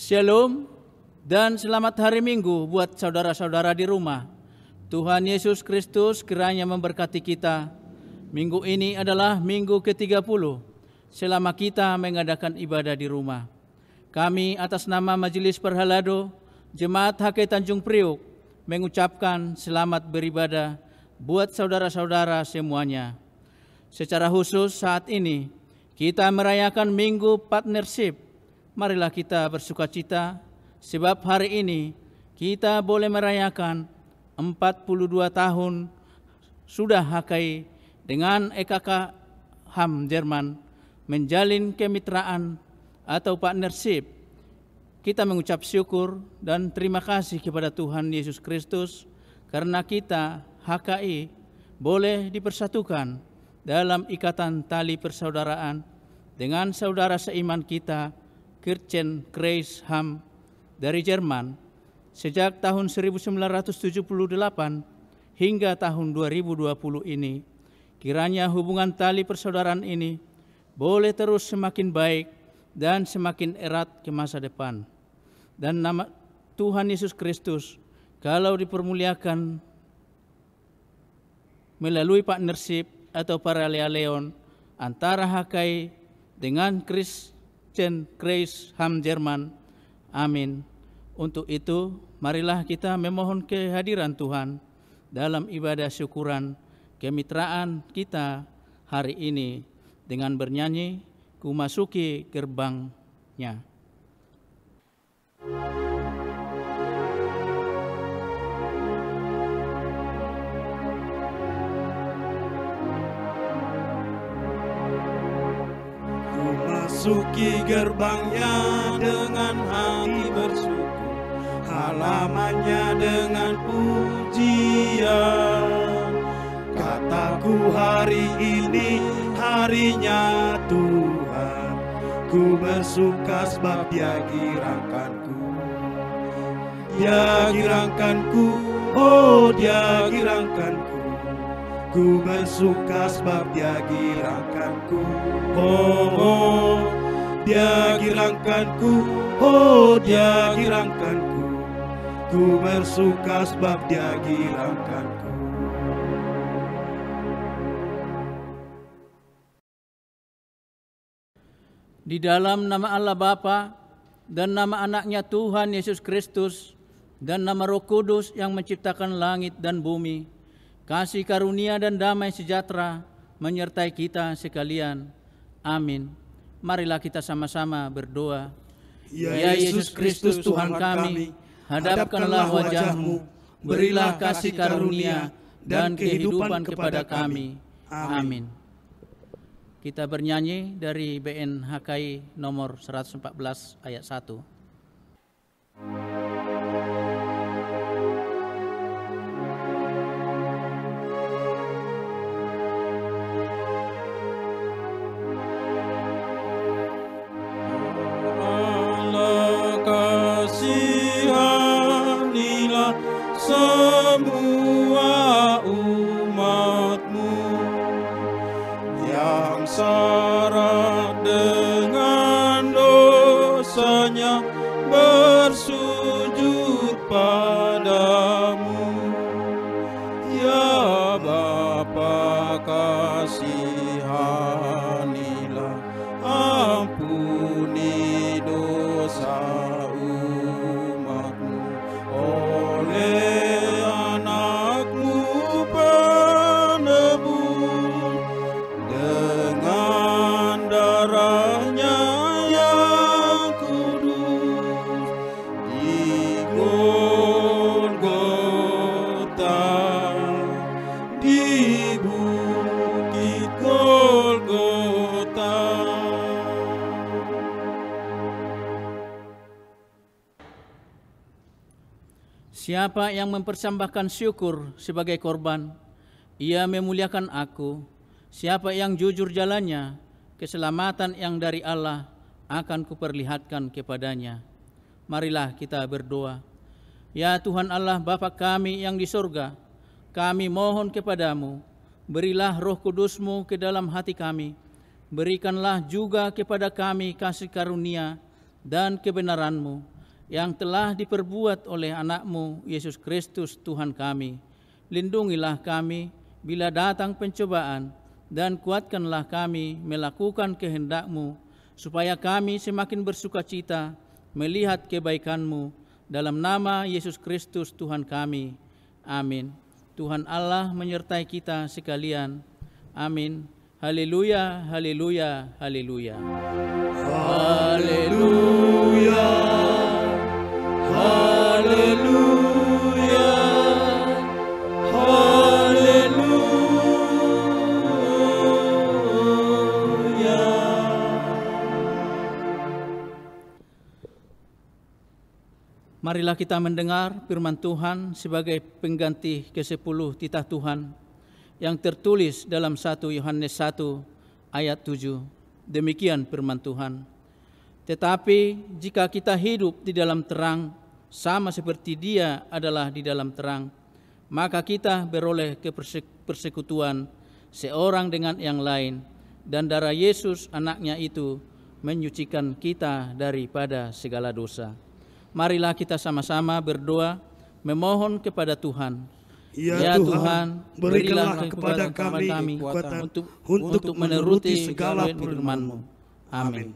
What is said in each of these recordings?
Shalom dan selamat hari Minggu buat saudara-saudara di rumah. Tuhan Yesus Kristus kiranya memberkati kita. Minggu ini adalah minggu ke-30 selama kita mengadakan ibadah di rumah. Kami atas nama Majelis Perhalado Jemaat HK Tanjung Priuk mengucapkan selamat beribadah buat saudara-saudara semuanya. Secara khusus saat ini kita merayakan Minggu Partnership. Marilah kita bersukacita sebab hari ini kita boleh merayakan 42 tahun sudah HKI dengan EKK HAM Jerman menjalin kemitraan atau partnership. Kita mengucap syukur dan terima kasih kepada Tuhan Yesus Kristus karena kita HKI boleh dipersatukan dalam ikatan tali persaudaraan dengan saudara seiman kita Kirchen Kreis HAM dari Jerman sejak tahun 1978 hingga tahun 2020 ini. Kiranya hubungan tali persaudaraan ini boleh terus semakin baik dan semakin erat ke masa depan. Dan nama Tuhan Yesus Kristus kalau dipermuliakan melalui partnership atau paralleon antara HKI dengan Kirchen Kreis HAM Jerman. Amin. Untuk itu, marilah kita memohon kehadiran Tuhan dalam ibadah syukuran kemitraan kita hari ini dengan bernyanyi Ku Masuki Gerbangnya. Masuki gerbangnya dengan hati bersyukur, halamannya dengan pujian. Kataku hari ini harinya Tuhan, ku bersuka sebab Dia girangkanku. Dia girangkanku, oh Dia girangkanku. Ku bersuka sebab Dia girangkanku, oh Dia girangkanku, oh Dia girangkanku. Ku bersuka sebab Dia girangkanku. Di dalam nama Allah Bapa dan nama anaknya Tuhan Yesus Kristus dan nama Roh Kudus yang menciptakan langit dan bumi, kasih karunia dan damai sejahtera menyertai kita sekalian. Amin. Marilah kita sama-sama berdoa. Ya Yesus Kristus Tuhan kami, hadapkanlah wajah-Mu, berilah kasih karunia dan kehidupan kepada kami. Amin. Kita bernyanyi dari BN HKI nomor 114 ayat 1. Semua umat-Mu yang syarat dengan dosanya bersujud padamu. Ya Bapa, kasihanilah, ampuni dosa umat-Mu oleh anak-Mu penebus dengan darahnya yang kudus di Golgota, di bukit Golgota. Siapa yang mempersembahkan syukur sebagai korban, ia memuliakan aku. Siapa yang jujur jalannya, keselamatan yang dari Allah akan kuperlihatkan kepadanya. Marilah kita berdoa. Ya Tuhan Allah Bapa kami yang di surga, kami mohon kepadamu, berilah Roh Kudus-Mu ke dalam hati kami. Berikanlah juga kepada kami kasih karunia dan kebenaran-Mu, yang telah diperbuat oleh anak-Mu, Yesus Kristus Tuhan kami. Lindungilah kami bila datang pencobaan, dan kuatkanlah kami melakukan kehendak-Mu, supaya kami semakin bersukacita melihat kebaikan-Mu. Dalam nama Yesus Kristus Tuhan kami. Amin. Tuhan Allah menyertai kita sekalian. Amin. Haleluya, haleluya, haleluya. Haleluya, haleluya, haleluya. Marilah kita mendengar firman Tuhan sebagai pengganti ke-10 titah Tuhan yang tertulis dalam 1 Yohanes 1 ayat 7. Demikian firman Tuhan. Tetapi jika kita hidup di dalam terang, sama seperti Dia adalah di dalam terang, maka kita beroleh persekutuan seorang dengan yang lain, dan darah Yesus anaknya itu menyucikan kita daripada segala dosa. Marilah kita sama-sama berdoa memohon kepada Tuhan. Ya Tuhan, berikanlah kepada kami kekuatan untuk menuruti segala firman-Mu. Amin.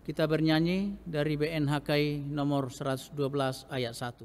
Kita bernyanyi dari BNHKI nomor 112 ayat 1.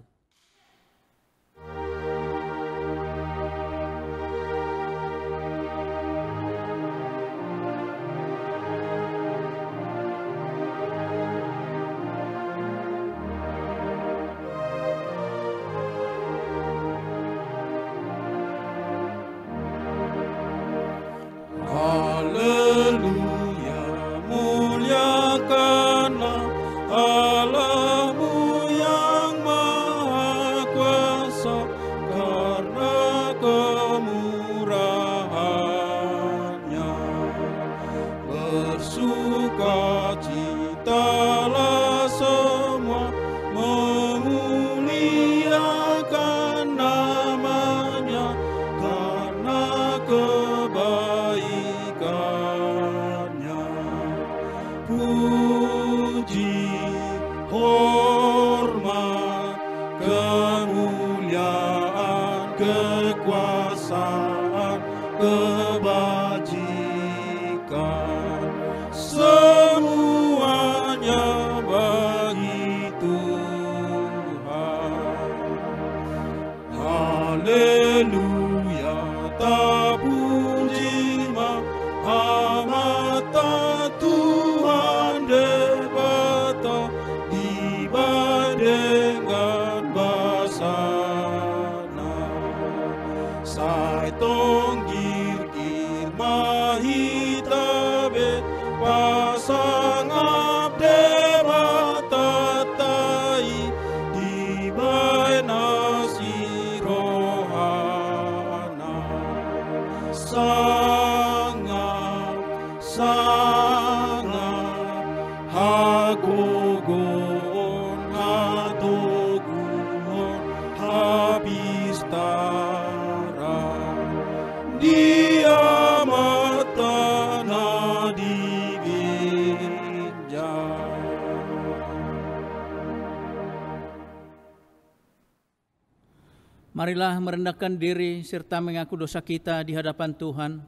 Marilah merendahkan diri serta mengaku dosa kita di hadapan Tuhan.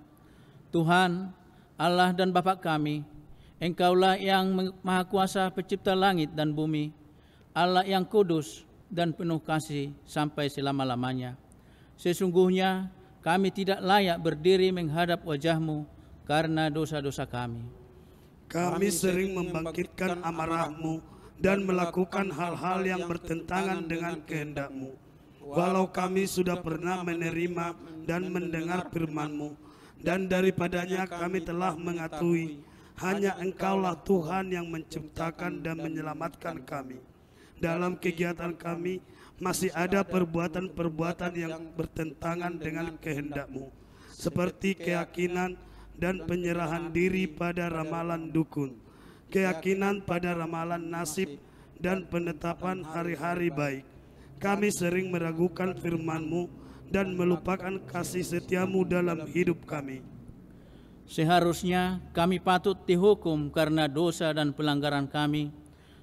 Tuhan, Allah dan Bapa kami, Engkaulah yang Maha Kuasa pencipta langit dan bumi, Allah yang kudus dan penuh kasih sampai selama-lamanya. Sesungguhnya kami tidak layak berdiri menghadap wajah-Mu karena dosa-dosa kami. Kami sering membangkitkan amarah-Mu dan melakukan hal-hal yang bertentangan dengan kehendak-Mu. Walau kami sudah pernah menerima dan mendengar firman-Mu, dan daripadanya kami telah mengetahui hanya Engkaulah Tuhan yang menciptakan dan menyelamatkan kami. Dalam kegiatan kami masih ada perbuatan-perbuatan yang bertentangan dengan kehendak-Mu, seperti keyakinan dan penyerahan diri pada ramalan dukun, keyakinan pada ramalan nasib, dan penetapan hari-hari baik. Kami sering meragukan firman-Mu dan melupakan kasih setia-Mu dalam hidup kami. Seharusnya kami patut dihukum karena dosa dan pelanggaran kami,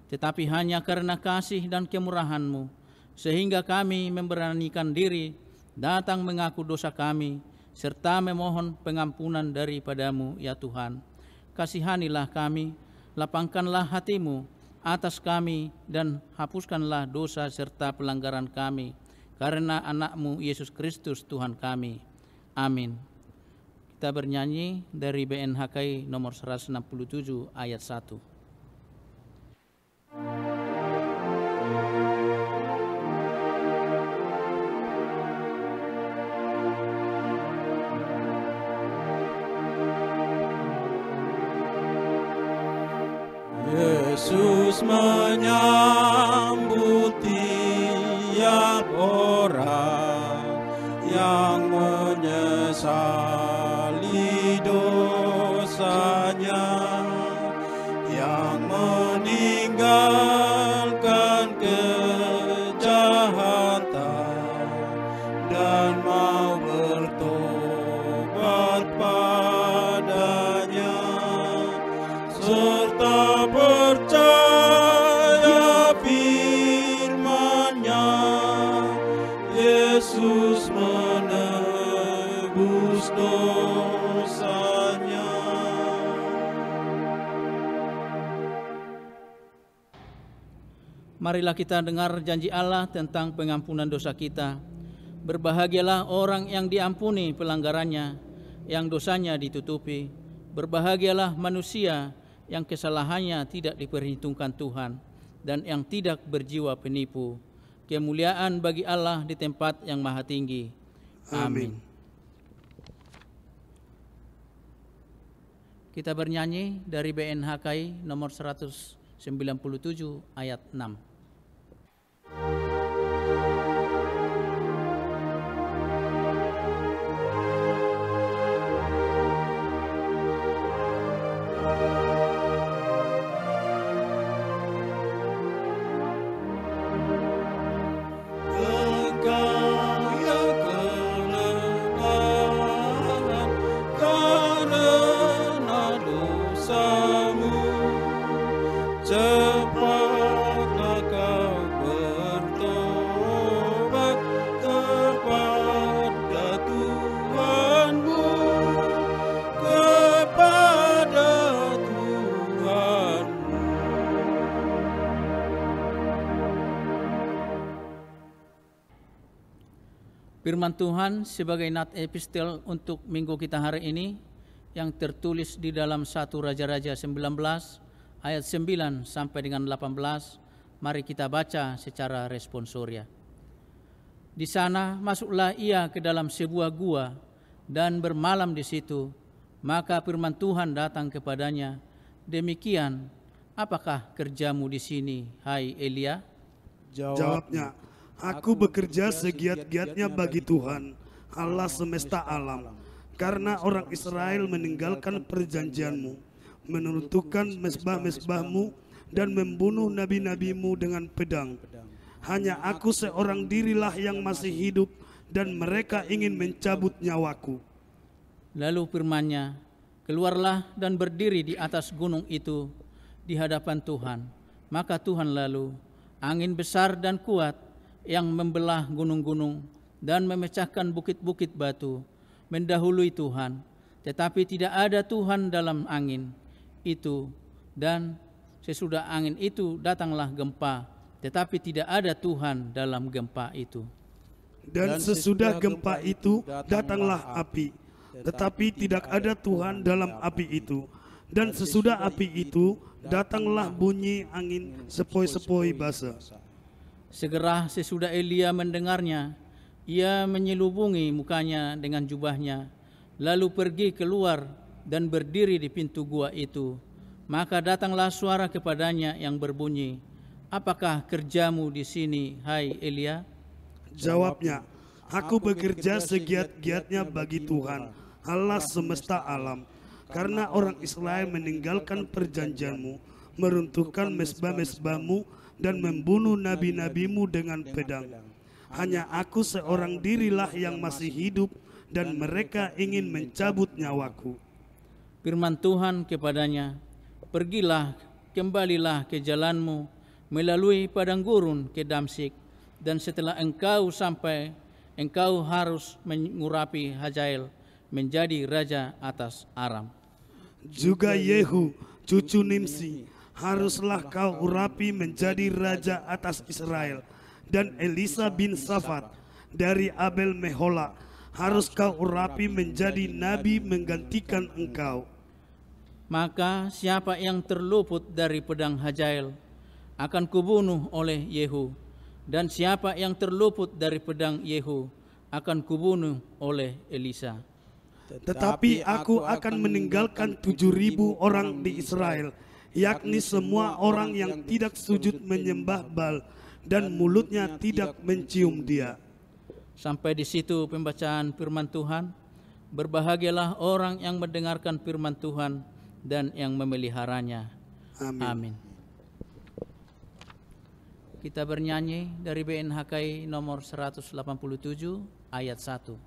tetapi hanya karena kasih dan kemurahan-Mu, sehingga kami memberanikan diri datang mengaku dosa kami, serta memohon pengampunan daripada-Mu, ya Tuhan. Kasihanilah kami, lapangkanlah hati-Mu atas kami, dan hapuskanlah dosa serta pelanggaran kami, karena anak-Mu Yesus Kristus Tuhan kami. Amin. Kita bernyanyi dari BNHKI nomor 167 ayat 1. Yesus menyambut tiap orang yang menyesali dosanya, yang meninggalkan kejahatan dan mau bertobat padanya, serta percaya firman-Nya. Yesus menebus dosanya. Marilah kita dengar janji Allah tentang pengampunan dosa kita. Berbahagialah orang yang diampuni pelanggarannya, yang dosanya ditutupi. Berbahagialah manusia yang kesalahannya tidak diperhitungkan Tuhan, dan yang tidak berjiwa penipu. Kemuliaan bagi Allah di tempat yang maha tinggi. Amin. Kita bernyanyi dari BNHKI nomor 197 ayat 6. Cepatlah kau bertobat kepada Tuhanmu, kepada Tuhanmu. Firman Tuhan sebagai nat epistel untuk minggu kita hari ini yang tertulis di dalam 1 Raja-Raja 19 ayat 9 sampai dengan 18, mari kita baca secara responsoria. Di sana masuklah ia ke dalam sebuah gua dan bermalam di situ. Maka firman Tuhan datang kepadanya, demikian, apakah kerjamu di sini, hai Elia? Jawabnya, aku bekerja segiat-giatnya bagi Tuhan, Allah semesta alam, karena orang Israel meninggalkan perjanjian-Mu, menurunkan mezbah-mezbah-Mu, dan membunuh nabi-nabi-Mu dengan pedang. Hanya aku seorang dirilah yang masih hidup, dan mereka ingin mencabut nyawaku. Lalu firman-Nya, keluarlah dan berdiri di atas gunung itu di hadapan Tuhan. Maka Tuhan lalu, angin besar dan kuat yang membelah gunung-gunung dan memecahkan bukit-bukit batu, mendahului Tuhan. Tetapi tidak ada Tuhan dalam angin itu, dan sesudah angin itu datanglah gempa, tetapi tidak ada Tuhan dalam gempa itu. Dan sesudah gempa itu datanglah api, tetapi tidak ada Tuhan dalam api itu. Dan sesudah api itu datanglah bunyi angin sepoi-sepoi basah. Segera sesudah Elia mendengarnya, ia menyelubungi mukanya dengan jubahnya, lalu pergi keluar dan berdiri di pintu gua itu. Maka datanglah suara kepadanya yang berbunyi, apakah kerjamu di sini, hai Elia? Jawabnya, aku bekerja segiat-giatnya bagi Tuhan, Allah semesta alam, karena orang Israel meninggalkan perjanjian-Mu, meruntuhkan mezbah-mezbah-Mu, dan membunuh nabi-nabi-Mu dengan pedang. Hanya aku seorang dirilah yang masih hidup, dan mereka ingin mencabut nyawaku. Firman Tuhan kepadanya, "Pergilah, kembalilah ke jalanmu melalui padang gurun ke Damsyik, dan setelah engkau sampai, engkau harus mengurapi Hazael menjadi raja atas Aram." Juga Yehu, cucu Nimsi, haruslah kau urapi menjadi raja atas Israel. Dan Elisa bin Safat dari Abel Mehola harus kau urapi menjadi nabi menggantikan engkau. Maka siapa yang terluput dari pedang Hazael akan kubunuh oleh Yehu, dan siapa yang terluput dari pedang Yehu akan kubunuh oleh Elisa. Tetapi aku akan meninggalkan 7.000 orang di Israel, yakni semua orang yang tidak sujud menyembah Baal dan mulutnya tidak mencium dia. Sampai di situ pembacaan firman Tuhan. Berbahagialah orang yang mendengarkan firman Tuhan dan yang memeliharanya. Amin. Kita bernyanyi dari BNHKI nomor 187 ayat 1.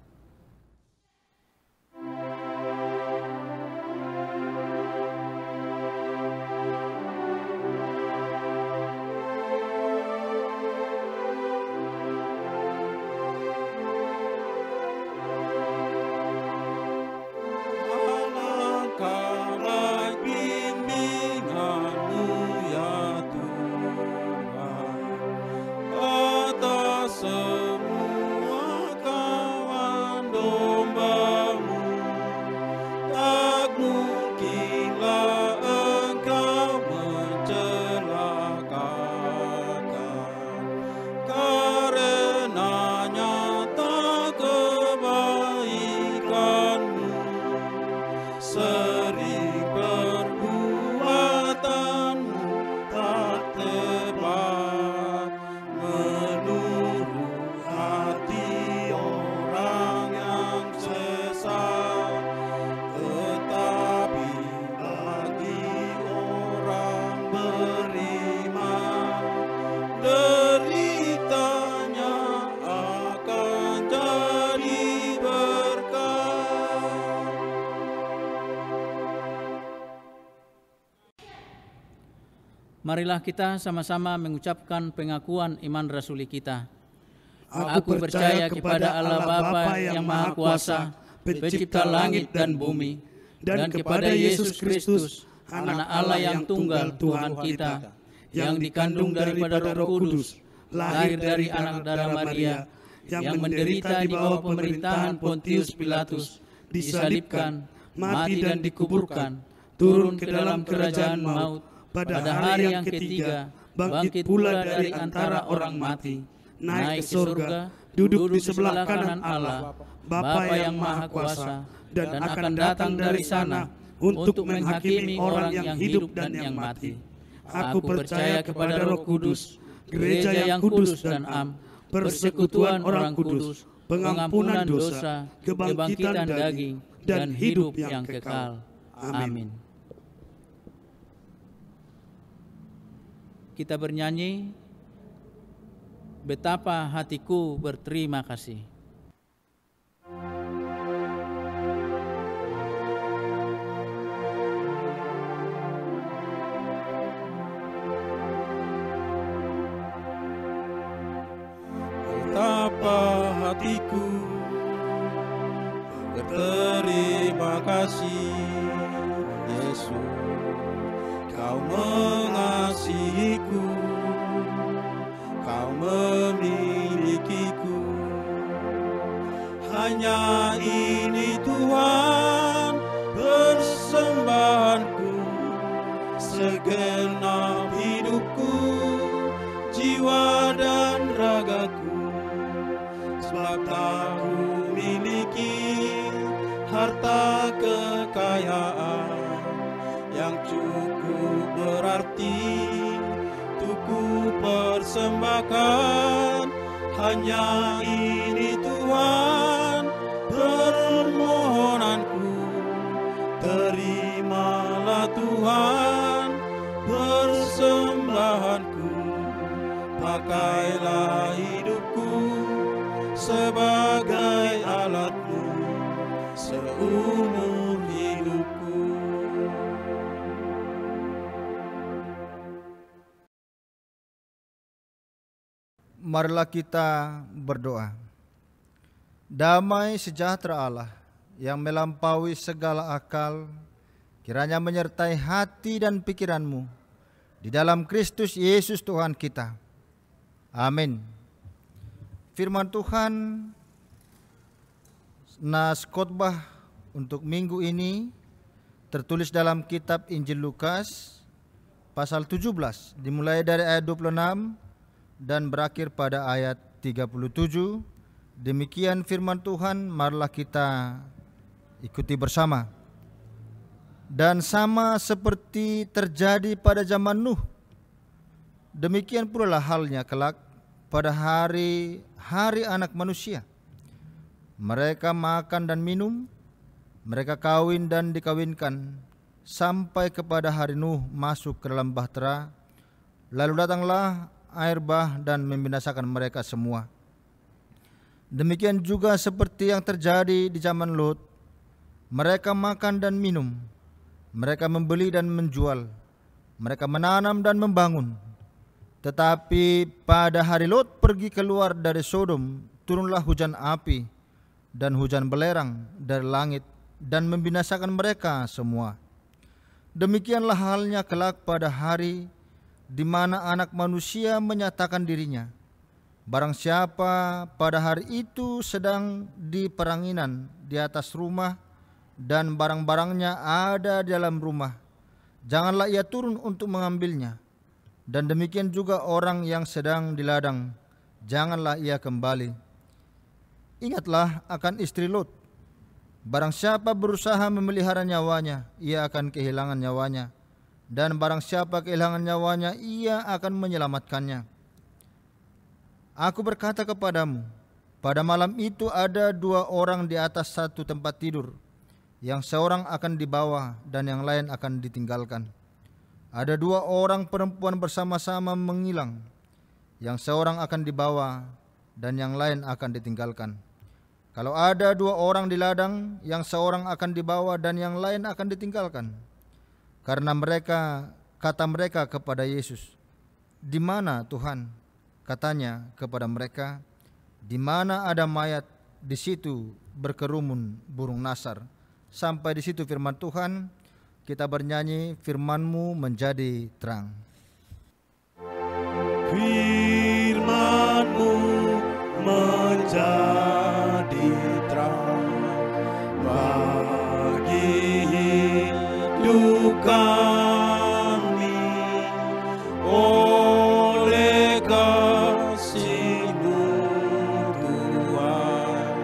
Marilah kita sama-sama mengucapkan pengakuan iman rasuli kita. Aku percaya kepada Allah Bapa yang Maha Kuasa, pencipta langit dan bumi, dan kepada Yesus Kristus, Anak Allah yang tunggal Tuhan kita, yang dikandung daripada Roh Kudus, lahir dari anak darah Maria, yang menderita di bawah pemerintahan Pontius Pilatus, disalibkan, mati dan dikuburkan, turun ke dalam kerajaan maut, pada hari yang ketiga bangkit pula dari antara orang mati, naik ke surga, duduk di sebelah kanan Allah, Bapa yang Maha Kuasa, dan akan datang dari sana untuk menghakimi orang yang hidup dan yang mati. Aku percaya kepada Roh Kudus, gereja yang kudus dan am, persekutuan orang kudus, pengampunan dosa, kebangkitan daging, dan hidup yang kekal. Amin. Kita bernyanyi, "Betapa hatiku berterima kasih." Betapa hatiku berterima kasih, Yesus. Kau mengasihiku, Kau memilikiku. Hanya ini Tuhan persembahanku, segenap hidupku, jiwa dan ragaku. Sebab tak ku miliki harta kekayaan yang cukup berarti untuk ku persembahkan. Hanya ini Tuhan permohonanku. Terimalah Tuhan persembahanku. Pakailah hidupku sebagai alat-Mu seumur hidupku. Marilah kita berdoa. Damai sejahtera Allah yang melampaui segala akal, kiranya menyertai hati dan pikiranmu di dalam Kristus Yesus Tuhan kita. Amin. Firman Tuhan nas khotbah untuk minggu ini tertulis dalam kitab Injil Lukas pasal 17, dimulai dari ayat 26 dan berakhir pada ayat 37. Demikian firman Tuhan, marilah kita ikuti bersama. Dan sama seperti terjadi pada zaman Nuh, demikian pula halnya kelak pada hari Anak Manusia. Mereka makan dan minum, mereka kawin dan dikawinkan, sampai kepada hari Nuh masuk ke dalam bahtera. Lalu datanglah air bah dan membinasakan mereka semua. Demikian juga seperti yang terjadi di zaman Lot. Mereka makan dan minum, mereka membeli dan menjual, mereka menanam dan membangun. Tetapi pada hari Lot pergi keluar dari Sodom, turunlah hujan api dan hujan belerang dari langit dan membinasakan mereka semua. Demikianlah halnya kelak pada hari di mana Anak Manusia menyatakan dirinya. Barang siapa pada hari itu sedang di peranginan di atas rumah dan barang-barangnya ada di dalam rumah, janganlah ia turun untuk mengambilnya. Dan demikian juga orang yang sedang di ladang, janganlah ia kembali. Ingatlah akan istri Lot. Barang siapa berusaha memelihara nyawanya, ia akan kehilangan nyawanya. Dan barang siapa kehilangan nyawanya, ia akan menyelamatkannya. Aku berkata kepadamu, pada malam itu ada 2 orang di atas satu tempat tidur, yang seorang akan dibawa dan yang lain akan ditinggalkan. Ada 2 orang perempuan bersama-sama mengilang, yang seorang akan dibawa dan yang lain akan ditinggalkan. Kalau ada 2 orang di ladang, yang seorang akan dibawa dan yang lain akan ditinggalkan. Karena kata mereka kepada Yesus, "Di mana Tuhan?" Katanya kepada mereka, "Di mana ada mayat, di situ berkerumun burung nasar." Sampai di situ firman Tuhan. Kita bernyanyi, firman-Mu menjadi terang. Firman-Mu menjadi terang bagi hidup kami. Oleh kasih-Mu Tuhan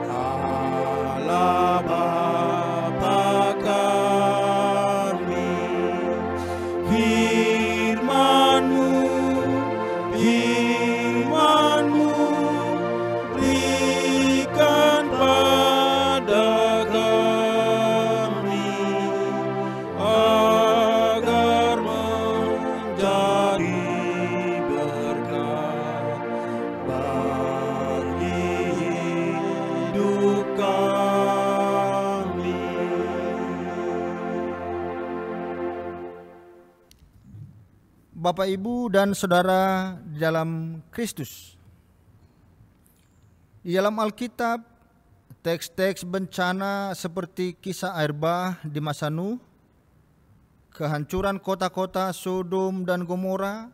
Allah Bapa kami. Firman-Mu berikan pada kami agar menjadi berkat bagi hidup kami. Bapak, Ibu, dan Saudara di dalam Kristus. Di dalam Alkitab, teks-teks bencana seperti kisah air bah di masa Nuh, kehancuran kota-kota Sodom dan Gomora,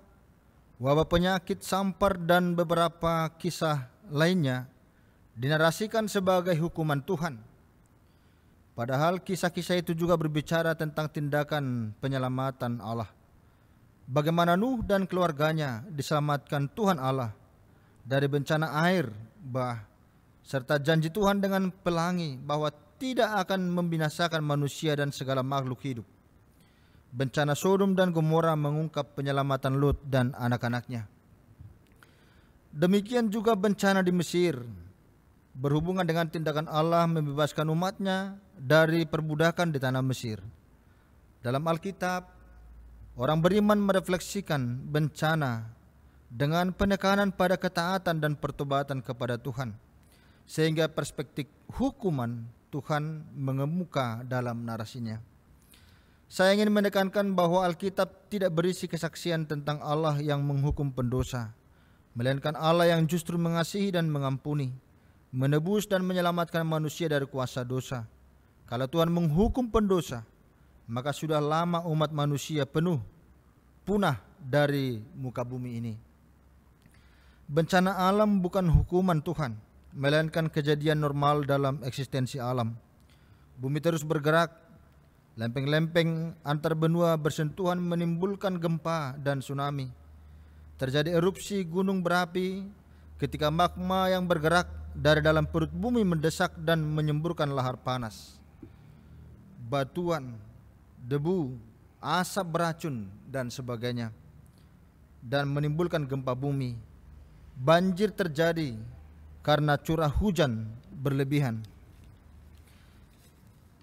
wabah penyakit sampar dan beberapa kisah lainnya dinarasikan sebagai hukuman Tuhan. Padahal kisah-kisah itu juga berbicara tentang tindakan penyelamatan Allah. Bagaimana Nuh dan keluarganya diselamatkan Tuhan Allah dari bencana air bah, serta janji Tuhan dengan pelangi bahwa tidak akan membinasakan manusia dan segala makhluk hidup. Bencana Sodom dan Gomora mengungkap penyelamatan Lot dan anak-anaknya. Demikian juga bencana di Mesir, berhubungan dengan tindakan Allah membebaskan umatnya dari perbudakan di tanah Mesir. Dalam Alkitab, orang beriman merefleksikan bencana dengan penekanan pada ketaatan dan pertobatan kepada Tuhan, sehingga perspektif hukuman Tuhan mengemuka dalam narasinya. Saya ingin menekankan bahwa Alkitab tidak berisi kesaksian tentang Allah yang menghukum pendosa, melainkan Allah yang justru mengasihi dan mengampuni, menebus dan menyelamatkan manusia dari kuasa dosa. Kalau Tuhan menghukum pendosa, maka sudah lama umat manusia punah dari muka bumi ini. Bencana alam bukan hukuman Tuhan, melainkan kejadian normal dalam eksistensi alam. Bumi terus bergerak, lempeng-lempeng antar benua bersentuhan menimbulkan gempa dan tsunami. Terjadi erupsi gunung berapi ketika magma yang bergerak dari dalam perut bumi mendesak dan menyemburkan lahar panas. Batuan, debu, asap beracun dan sebagainya, dan menimbulkan gempa bumi. Banjir terjadi karena curah hujan berlebihan,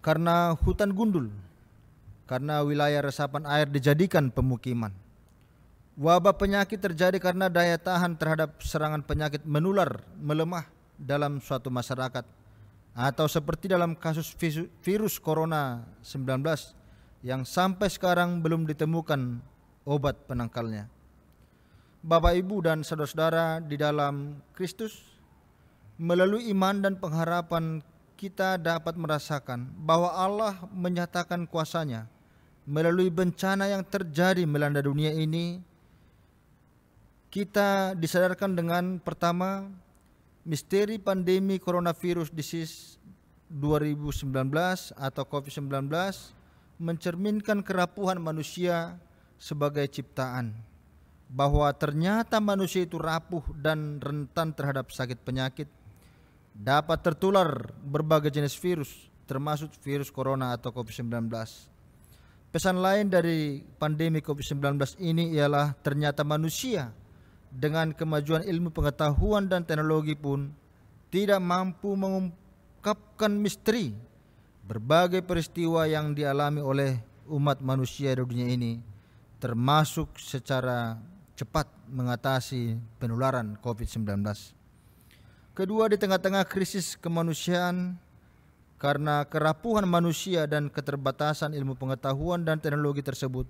karena hutan gundul, karena wilayah resapan air dijadikan pemukiman. Wabah penyakit terjadi karena daya tahan terhadap serangan penyakit menular melemah dalam suatu masyarakat, atau seperti dalam kasus virus corona 19 yang sampai sekarang belum ditemukan obat penangkalnya. Bapak, Ibu, dan saudara-saudara di dalam Kristus, melalui iman dan pengharapan kita dapat merasakan bahwa Allah menyatakan kuasa-Nya melalui bencana yang terjadi melanda dunia ini. Kita disadarkan dengan pertama, misteri pandemi coronavirus disease 2019 atau COVID-19 mencerminkan kerapuhan manusia sebagai ciptaan, bahwa ternyata manusia itu rapuh dan rentan terhadap sakit penyakit, dapat tertular berbagai jenis virus termasuk virus corona atau COVID-19. Pesan lain dari pandemi COVID-19 ini ialah ternyata manusia dengan kemajuan ilmu pengetahuan dan teknologi pun tidak mampu mengungkapkan misteri berbagai peristiwa yang dialami oleh umat manusia di dunia ini, termasuk secara cepat mengatasi penularan COVID-19. Kedua, di tengah-tengah krisis kemanusiaan karena kerapuhan manusia dan keterbatasan ilmu pengetahuan dan teknologi tersebut,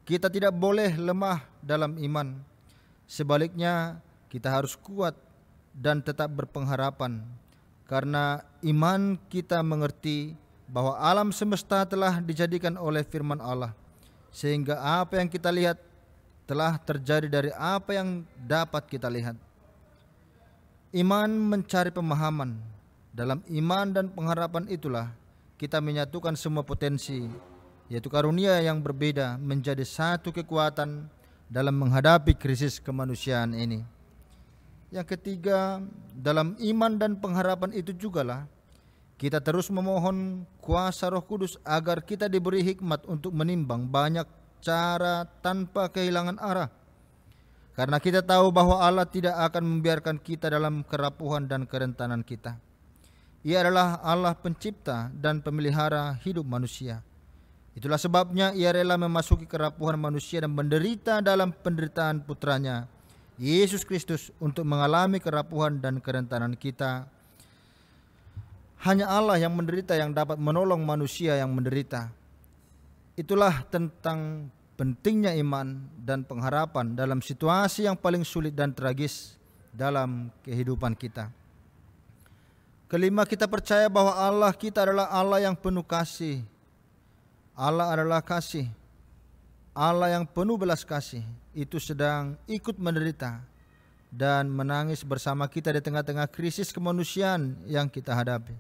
kita tidak boleh lemah dalam iman. Sebaliknya, kita harus kuat dan tetap berpengharapan, karena iman kita mengerti bahwa alam semesta telah dijadikan oleh firman Allah, sehingga apa yang kita lihat telah terjadi dari apa yang dapat kita lihat. Iman mencari pemahaman. Dalam iman dan pengharapan itulah kita menyatukan semua potensi, yaitu karunia yang berbeda, menjadi satu kekuatan dalam menghadapi krisis kemanusiaan ini. Yang ketiga, dalam iman dan pengharapan itu jugalah kita terus memohon kuasa Roh Kudus agar kita diberi hikmat untuk menimbang banyak cara tanpa kehilangan arah. Karena kita tahu bahwa Allah tidak akan membiarkan kita dalam kerapuhan dan kerentanan kita. Ia adalah Allah pencipta dan pemelihara hidup manusia. Itulah sebabnya Ia rela memasuki kerapuhan manusia dan menderita dalam penderitaan putranya, Yesus Kristus, untuk mengalami kerapuhan dan kerentanan kita. Hanya Allah yang menderita yang dapat menolong manusia yang menderita. Itulah tentang pentingnya iman dan pengharapan dalam situasi yang paling sulit dan tragis dalam kehidupan kita. Kelima, kita percaya bahwa Allah kita adalah Allah yang penuh kasih. Allah adalah kasih. Allah yang penuh belas kasih itu sedang ikut menderita dan menangis bersama kita di tengah-tengah krisis kemanusiaan yang kita hadapi.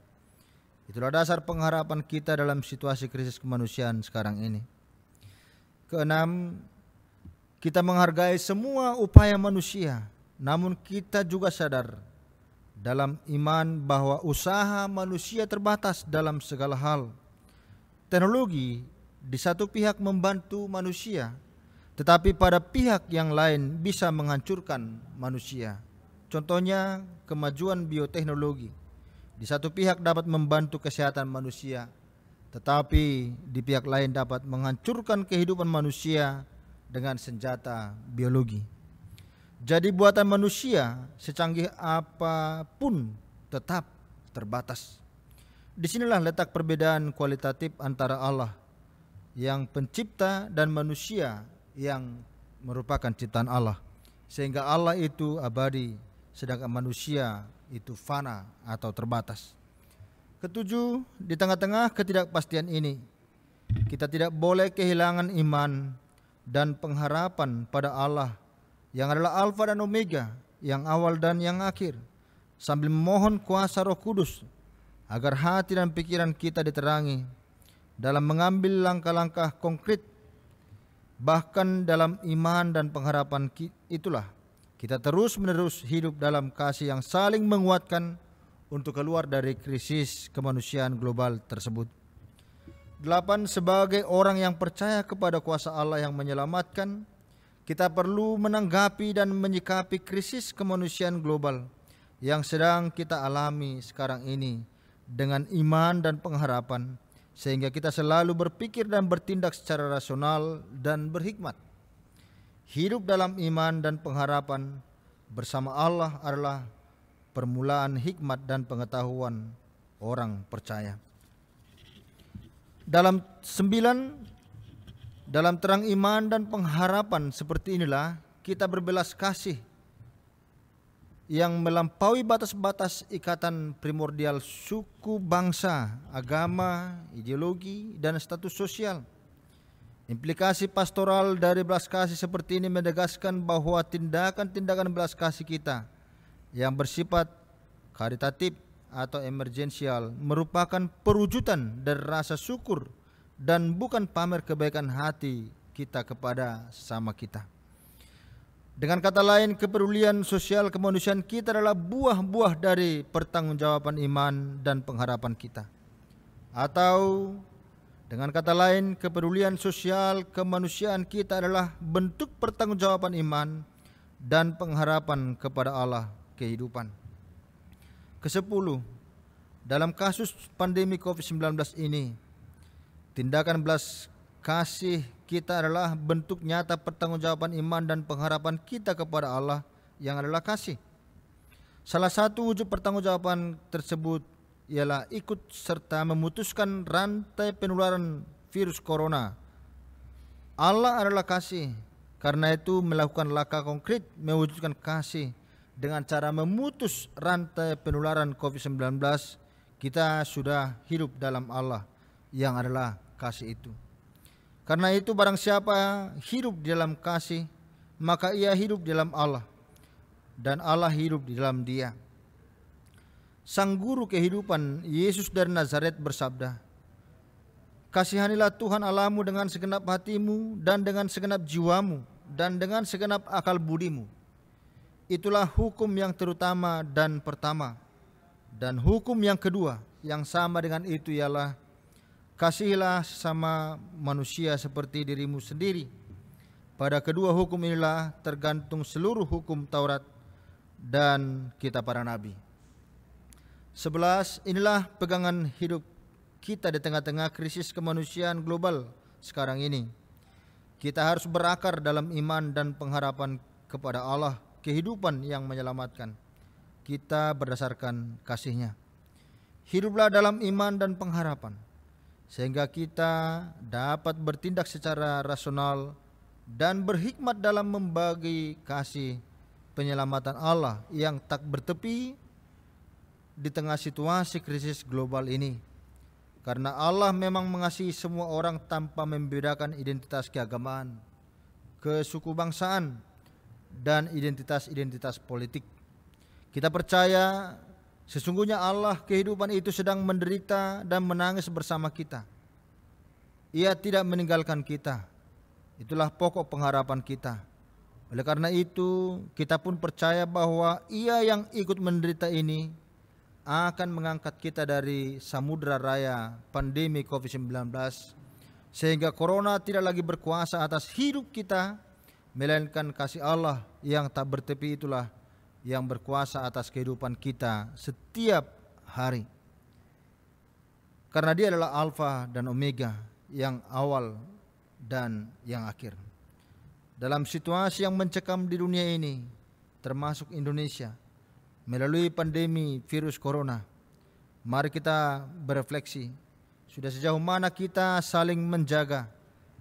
Itulah dasar pengharapan kita dalam situasi krisis kemanusiaan sekarang ini. Keenam, kita menghargai semua upaya manusia, namun kita juga sadar dalam iman bahwa usaha manusia terbatas dalam segala hal. Teknologi di satu pihak membantu manusia, tetapi pada pihak yang lain bisa menghancurkan manusia. Contohnya, kemajuan bioteknologi di satu pihak dapat membantu kesehatan manusia, tetapi di pihak lain dapat menghancurkan kehidupan manusia dengan senjata biologi. Jadi buatan manusia secanggih apapun tetap terbatas. Disinilah letak perbedaan kualitatif antara Allah yang pencipta dan manusia yang merupakan ciptaan Allah. sehingga Allah itu abadi, sedangkan manusia itu fana atau terbatas. Ketujuh, di tengah-tengah ketidakpastian ini, kita tidak boleh kehilangan iman dan pengharapan pada Allah yang adalah Alfa dan Omega, yang awal dan yang akhir, sambil memohon kuasa Roh Kudus agar hati dan pikiran kita diterangi dalam mengambil langkah-langkah konkret. Bahkan dalam iman dan pengharapan itulah kita terus-menerus hidup dalam kasih yang saling menguatkan untuk keluar dari krisis kemanusiaan global tersebut. 8. Sebagai orang yang percaya kepada kuasa Allah yang menyelamatkan, kita perlu menanggapi dan menyikapi krisis kemanusiaan global yang sedang kita alami sekarang ini dengan iman dan pengharapan, sehingga kita selalu berpikir dan bertindak secara rasional dan berhikmat. Hidup dalam iman dan pengharapan bersama Allah adalah permulaan hikmat dan pengetahuan orang percaya. Dalam terang iman dan pengharapan seperti inilah kita berbelas kasih yang melampaui batas-batas ikatan primordial suku, bangsa, agama, ideologi, dan status sosial. Implikasi pastoral dari belas kasih seperti ini menegaskan bahwa tindakan-tindakan belas kasih kita yang bersifat karitatif atau emergensial merupakan perwujudan dari rasa syukur dan bukan pamer kebaikan hati kita kepada sesama kita. Dengan kata lain, kepedulian sosial kemanusiaan kita adalah buah-buah dari pertanggungjawaban iman dan pengharapan kita. Atau dengan kata lain, kepedulian sosial kemanusiaan kita adalah bentuk pertanggungjawaban iman dan pengharapan kepada Allah kehidupan. Ke-10, dalam kasus pandemi COVID-19 ini, tindakan belas kasih kita adalah bentuk nyata pertanggungjawaban iman dan pengharapan kita kepada Allah yang adalah kasih. Salah satu wujud pertanggungjawaban tersebut ialah ikut serta memutuskan rantai penularan virus corona. Allah adalah kasih, karena itu melakukan langkah konkret mewujudkan kasih dengan cara memutus rantai penularan COVID-19. Kita sudah hidup dalam Allah yang adalah kasih itu. Karena itu barang siapa hidup di dalam kasih, maka ia hidup di dalam Allah dan Allah hidup di dalam dia. Sang guru kehidupan Yesus dari Nazaret bersabda, "Kasihanilah Tuhan Allahmu dengan segenap hatimu dan dengan segenap jiwamu dan dengan segenap akal budimu. Itulah hukum yang terutama dan pertama. Dan hukum yang kedua yang sama dengan itu ialah kasihilah sesama manusia seperti dirimu sendiri. Pada kedua hukum inilah tergantung seluruh hukum Taurat dan kitab para nabi." 11. Inilah pegangan hidup kita di tengah-tengah krisis kemanusiaan global sekarang ini. Kita harus berakar dalam iman dan pengharapan kepada Allah kehidupan yang menyelamatkan kita berdasarkan kasih-Nya. Hiduplah dalam iman dan pengharapan, sehingga kita dapat bertindak secara rasional dan berhikmat dalam membagi kasih penyelamatan Allah yang tak bertepi di tengah situasi krisis global ini. Karena Allah memang mengasihi semua orang tanpa membedakan identitas keagamaan, kesukubangsaan, dan identitas-identitas politik. Kita percaya sesungguhnya Allah kehidupan itu sedang menderita dan menangis bersama kita. Ia tidak meninggalkan kita. Itulah pokok pengharapan kita. Oleh karena itu, kita pun percaya bahwa Ia yang ikut menderita ini akan mengangkat kita dari samudera raya pandemi COVID-19, sehingga corona tidak lagi berkuasa atas hidup kita, melainkan kasih Allah yang tak bertepi itulah yang berkuasa atas kehidupan kita setiap hari. Karena Dia adalah Alfa dan Omega, yang awal dan yang akhir. Dalam situasi yang mencekam di dunia ini, termasuk Indonesia, melalui pandemi virus corona, mari kita berefleksi, sudah sejauh mana kita saling menjaga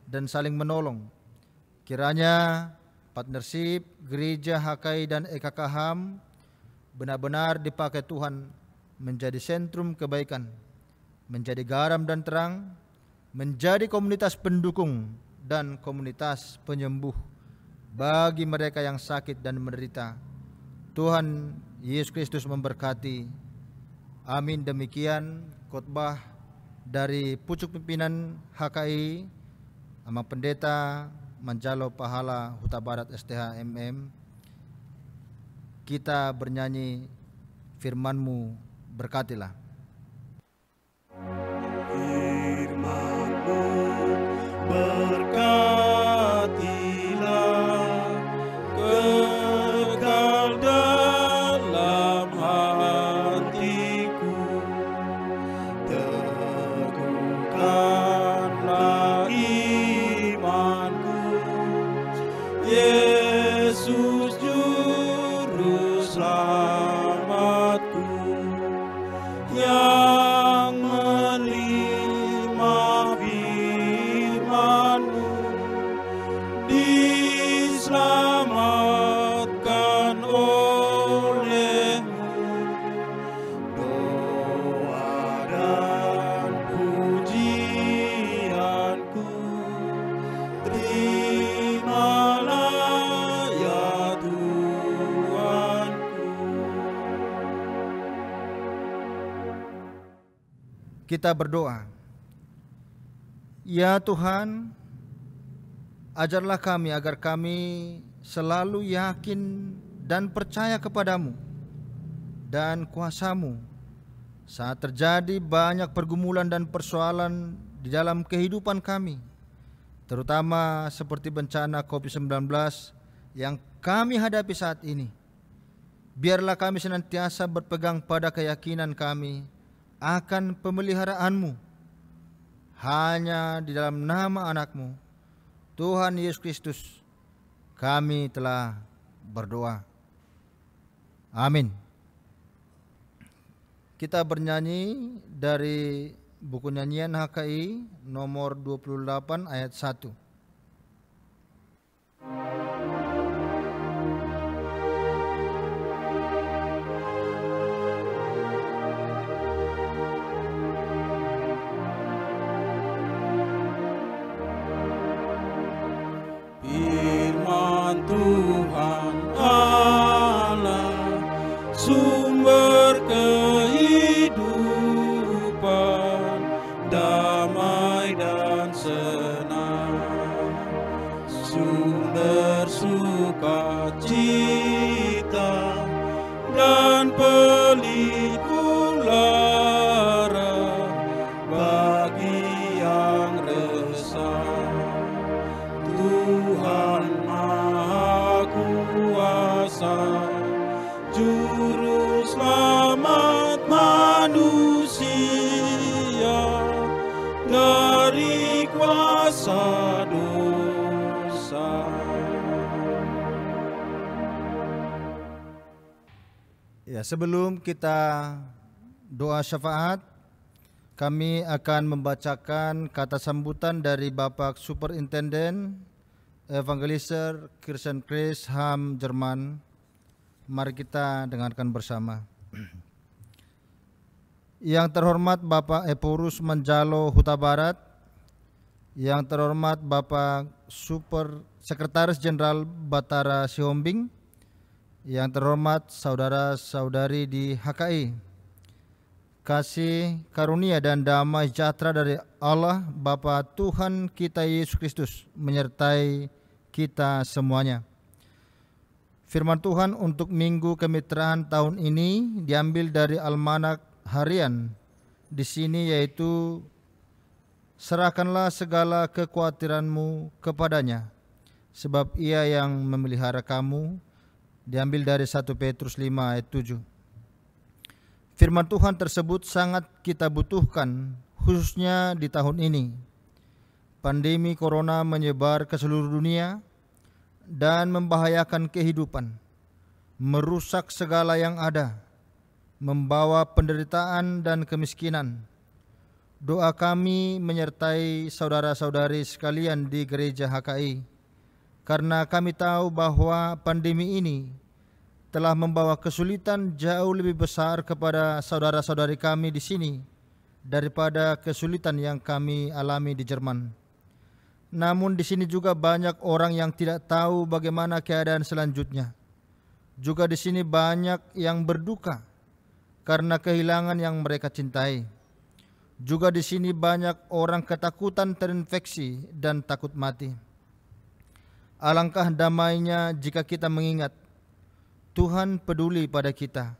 dan saling menolong. Kiranya partnership gereja HKI dan EKKHAM benar-benar dipakai Tuhan menjadi sentrum kebaikan, menjadi garam dan terang, menjadi komunitas pendukung dan komunitas penyembuh bagi mereka yang sakit dan menderita. Tuhan Yesus Kristus memberkati. Amin. Demikian khotbah dari pucuk pimpinan HKI, Amang Pendeta Manjalo Pahala Huta Barat STH MM. Kita bernyanyi firman-Mu, berkatilah. Firman-Mu berkatilah, kekal dalam hatiku, teguhkanlah imanku, Yesus Juru Selamatku, yang menerima firman-Mu, diselamatkan oleh-Mu. Doa dan pujianku terimalah ya Tuhanku. Kita berdoa. Ya Tuhan, ajarlah kami agar kami selalu yakin dan percaya kepadamu dan kuasa-Mu saat terjadi banyak pergumulan dan persoalan di dalam kehidupan kami, terutama seperti bencana COVID-19 yang kami hadapi saat ini. Biarlah kami senantiasa berpegang pada keyakinan kami akan pemeliharaan-Mu. Hanya di dalam nama anak-Mu, Tuhan Yesus Kristus, kami telah berdoa. Amin. Kita bernyanyi dari buku nyanyian HKI nomor 28 ayat 1. Firman Tuhan Allah, sumber kehidupan, damai dan senang, sumber sukacita dan pelipur lara bagi yang resah. Tuhan Maha Kuasa, Juru Selamat manusia dari kuasa dosa. Ya, sebelum kita doa syafaat, kami akan membacakan kata sambutan dari Bapak Superintenden Evangeliser Kirchenkreis Hamm Jerman. Mari kita dengarkan bersama. Yang terhormat Bapak Eporus Manjalo Huta Barat, yang terhormat Bapak Super Sekretaris Jenderal Batara Sihombing, yang terhormat saudara-saudari di HKI, kasih karunia dan damai sejahtera dari Allah Bapa Tuhan kita Yesus Kristus menyertai kita semuanya. Firman Tuhan untuk Minggu Kemitraan tahun ini diambil dari Almanak Harian di sini, yaitu serahkanlah segala kekhawatiranmu kepadanya sebab Ia yang memelihara kamu, diambil dari 1 Petrus 5 ayat 7. Firman Tuhan tersebut sangat kita butuhkan khususnya di tahun ini. Pandemi corona menyebar ke seluruh dunia dan membahayakan kehidupan, merusak segala yang ada, membawa penderitaan dan kemiskinan. Doa kami menyertai saudara-saudari sekalian di gereja HKI, karena kami tahu bahwa pandemi ini telah membawa kesulitan jauh lebih besar kepada saudara-saudari kami di sini daripada kesulitan yang kami alami di Jerman. Namun di sini juga banyak orang yang tidak tahu bagaimana keadaan selanjutnya. Juga di sini banyak yang berduka karena kehilangan yang mereka cintai. Juga di sini banyak orang ketakutan terinfeksi dan takut mati. Alangkah damainya jika kita mengingat Tuhan peduli pada kita.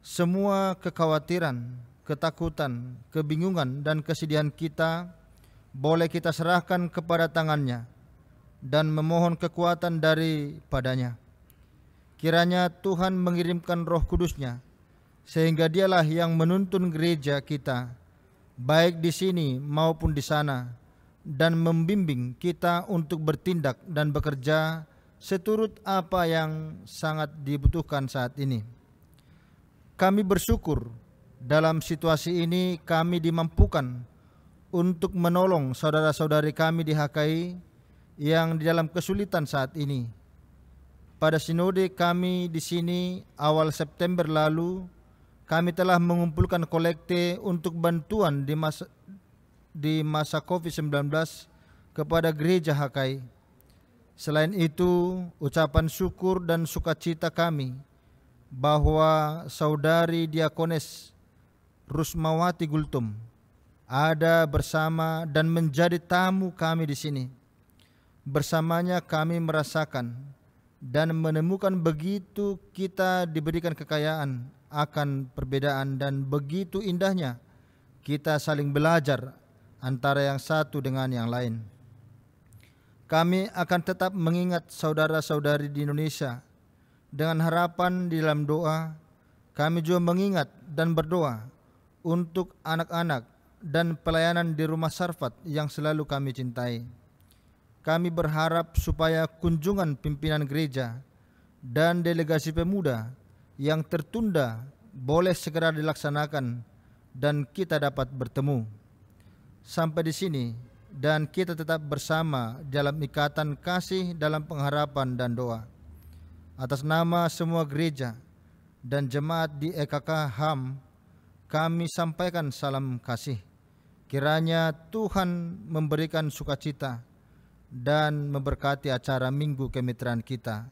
Semua kekhawatiran, ketakutan, kebingungan dan kesedihan kita boleh kita serahkan kepada tangan-Nya dan memohon kekuatan daripadanya. Kiranya Tuhan mengirimkan Roh Kudus-Nya sehingga Dialah yang menuntun gereja kita baik di sini maupun di sana dan membimbing kita untuk bertindak dan bekerja seturut apa yang sangat dibutuhkan saat ini. Kami bersyukur dalam situasi ini kami dimampukan untuk menolong saudara-saudari kami di HKI yang di dalam kesulitan saat ini. Pada sinode kami di sini awal September lalu, kami telah mengumpulkan kolekte untuk bantuan di masa COVID-19 kepada gereja HKI. Selain itu, ucapan syukur dan sukacita kami bahwa saudari Diakones Rusmawati Gultum ada bersama dan menjadi tamu kami di sini. Bersamanya kami merasakan dan menemukan begitu kita diberikan kekayaan akan perbedaan dan begitu indahnya kita saling belajar antara yang satu dengan yang lain. Kami akan tetap mengingat saudara-saudari di Indonesia dengan harapan di dalam doa. Kami juga mengingat dan berdoa untuk anak-anak dan pelayanan di rumah Sarfat yang selalu kami cintai. Kami berharap supaya kunjungan pimpinan gereja dan delegasi pemuda yang tertunda boleh segera dilaksanakan dan kita dapat bertemu. Sampai di sini dan kita tetap bersama dalam ikatan kasih dalam pengharapan dan doa. Atas nama semua gereja dan jemaat di EKK HAM, kami sampaikan salam kasih. Kiranya Tuhan memberikan sukacita dan memberkati acara Minggu Kemitraan kita.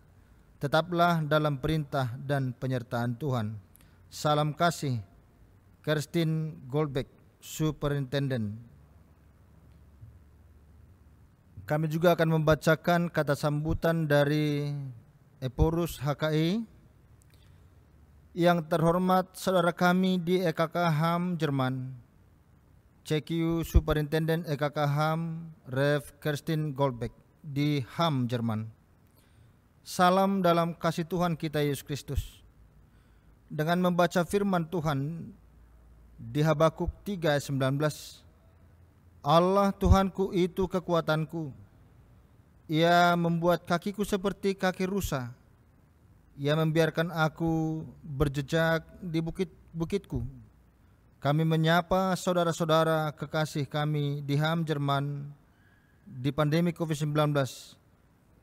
Tetaplah dalam perintah dan penyertaan Tuhan. Salam kasih, Kerstin Goldbeck, Superintendent. Kami juga akan membacakan kata sambutan dari Eporus HKI. Yang terhormat saudara kami di EKK HAM Jerman, CQ Superintendent EKK HAM Rev. Kerstin Goldbeck di HAM Jerman. Salam dalam kasih Tuhan kita Yesus Kristus. Dengan membaca firman Tuhan di Habakuk 3 ayat 19, Allah Tuhanku itu kekuatanku. Ia membuat kakiku seperti kaki rusa. Ia membiarkan aku berjejak di bukit-bukitku. Kami menyapa saudara-saudara kekasih kami di HAM Jerman di pandemi COVID-19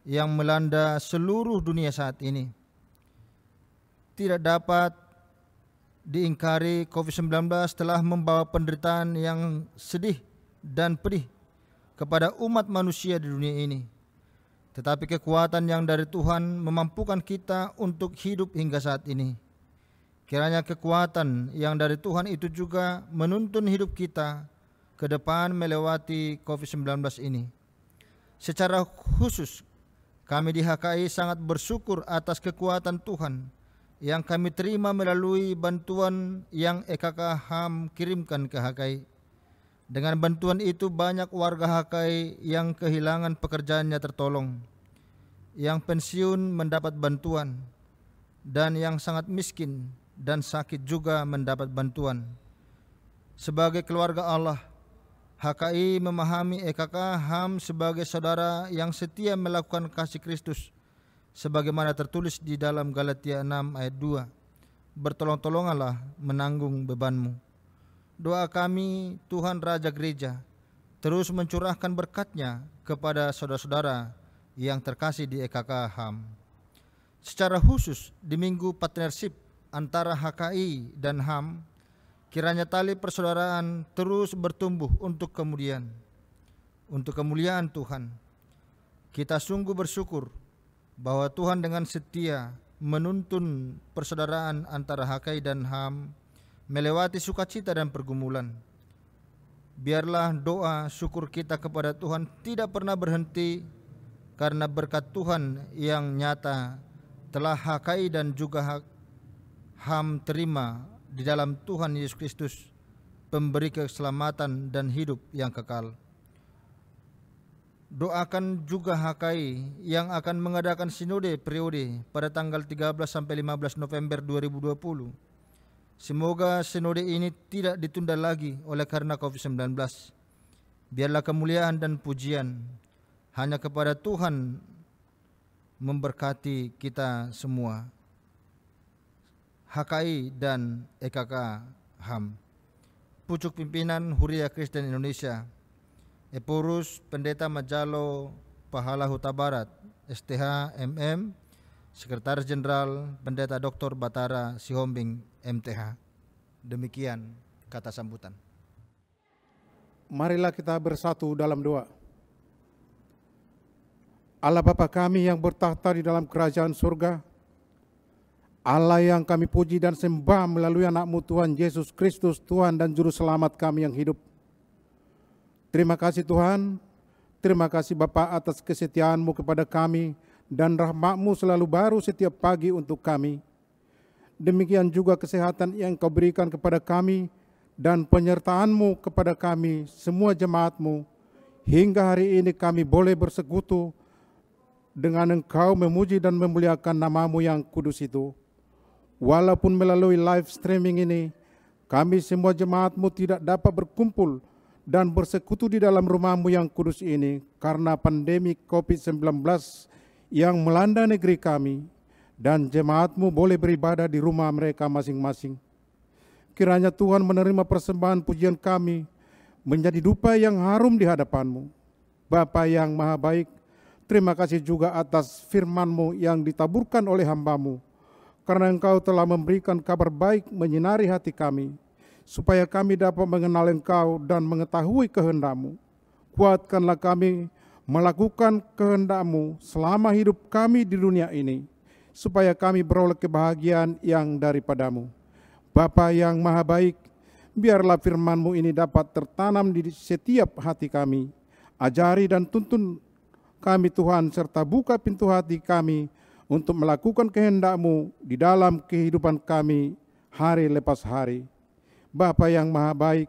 yang melanda seluruh dunia saat ini. Tidak dapat diingkari, COVID-19 telah membawa penderitaan yang sedih dan pedih kepada umat manusia di dunia ini. Tetapi kekuatan yang dari Tuhan memampukan kita untuk hidup hingga saat ini. Kiranya kekuatan yang dari Tuhan itu juga menuntun hidup kita ke depan melewati COVID-19 ini. Secara khusus, kami di HKI sangat bersyukur atas kekuatan Tuhan yang kami terima melalui bantuan yang EKK HAM kirimkan ke HKI. Dengan bantuan itu banyak warga HKI yang kehilangan pekerjaannya tertolong, yang pensiun mendapat bantuan, dan yang sangat miskin dan sakit juga mendapat bantuan. Sebagai keluarga Allah, HKI memahami EKK HAM sebagai saudara yang setia melakukan kasih Kristus, sebagaimana tertulis di dalam Galatia 6 ayat 2. Bertolong-tolonganlah menanggung bebanmu. Doa kami, Tuhan Raja Gereja, terus mencurahkan berkat-Nya kepada saudara-saudara yang terkasih di EKK HAM. Secara khusus di Minggu Partnership antara HKI dan HAM, kiranya tali persaudaraan terus bertumbuh untuk kemuliaan Tuhan. Kita sungguh bersyukur bahwa Tuhan dengan setia menuntun persaudaraan antara HKI dan HAM melewati sukacita dan pergumulan. Biarlah doa syukur kita kepada Tuhan tidak pernah berhenti, karena berkat Tuhan yang nyata telah HKI dan juga HAM terima di dalam Tuhan Yesus Kristus, pemberi keselamatan dan hidup yang kekal. Doakan juga HKI yang akan mengadakan sinode periode pada tanggal 13 sampai 15 November 2020. Semoga sinode ini tidak ditunda lagi oleh karena COVID-19. Biarlah kemuliaan dan pujian hanya kepada Tuhan memberkati kita semua, HKI dan EKK HAM. Pucuk Pimpinan Huria Kristen Indonesia, Epurus Pendeta Majalo Pahala Huta Barat, STH MM, Sekretaris Jenderal Pendeta Dr. Batara Sihombing MTH. Demikian kata sambutan. Marilah kita bersatu dalam doa. Allah Bapa kami yang bertahta di dalam kerajaan surga, Allah yang kami puji dan sembah melalui anak-Mu Tuhan Yesus Kristus, Tuhan dan Juru Selamat kami yang hidup. Terima kasih Tuhan, terima kasih Bapa atas kesetiaan-Mu kepada kami dan rahmat-Mu selalu baru setiap pagi untuk kami. Demikian juga kesehatan yang Kau berikan kepada kami dan penyertaan-Mu kepada kami, semua jemaat-Mu, hingga hari ini kami boleh bersekutu dengan Engkau memuji dan memuliakan nama-Mu yang kudus itu. Walaupun melalui live streaming ini, kami semua jemaat-Mu tidak dapat berkumpul dan bersekutu di dalam rumah-Mu yang kudus ini karena pandemi COVID-19 yang melanda negeri kami, dan jemaat-Mu boleh beribadah di rumah mereka masing-masing. Kiranya Tuhan menerima persembahan pujian kami menjadi dupa yang harum di hadapan-Mu. Bapa yang maha baik, terima kasih juga atas firman-Mu yang ditaburkan oleh hamba-Mu, karena Engkau telah memberikan kabar baik menyinari hati kami, supaya kami dapat mengenal Engkau dan mengetahui kehendak-Mu. Kuatkanlah kami melakukan kehendak-Mu selama hidup kami di dunia ini, supaya kami beroleh kebahagiaan yang daripada-Mu. Bapa yang maha baik, biarlah firman-Mu ini dapat tertanam di setiap hati kami. Ajari dan tuntun kami Tuhan, serta buka pintu hati kami untuk melakukan kehendak-Mu di dalam kehidupan kami hari lepas hari. Bapa yang maha baik,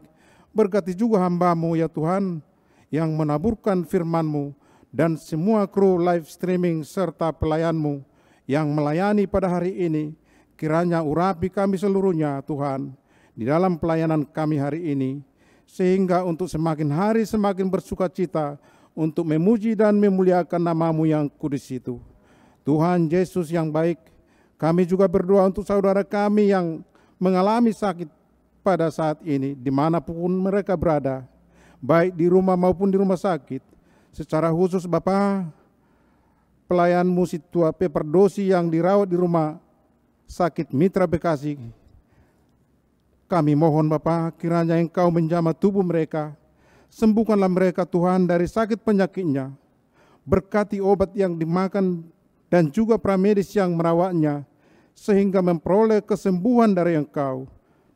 berkati juga hamba-Mu ya Tuhan, yang menaburkan firman-Mu, dan semua kru live streaming serta pelayan-Mu yang melayani pada hari ini. Kiranya urapi kami seluruhnya Tuhan di dalam pelayanan kami hari ini, sehingga untuk semakin hari semakin bersukacita untuk memuji dan memuliakan nama-Mu yang kudus itu. Tuhan Yesus yang baik, kami juga berdoa untuk saudara kami yang mengalami sakit pada saat ini, dimanapun mereka berada, baik di rumah maupun di rumah sakit. Secara khusus Bapa, pelayan-Mu Situa Peperdosi yang dirawat di rumah sakit Mitra Bekasi, kami mohon Bapa, kiranya Engkau menjamah tubuh mereka. Sembuhkanlah mereka Tuhan dari sakit penyakitnya. Berkati obat yang dimakan dan juga pramedis yang merawatnya, sehingga memperoleh kesembuhan dari Engkau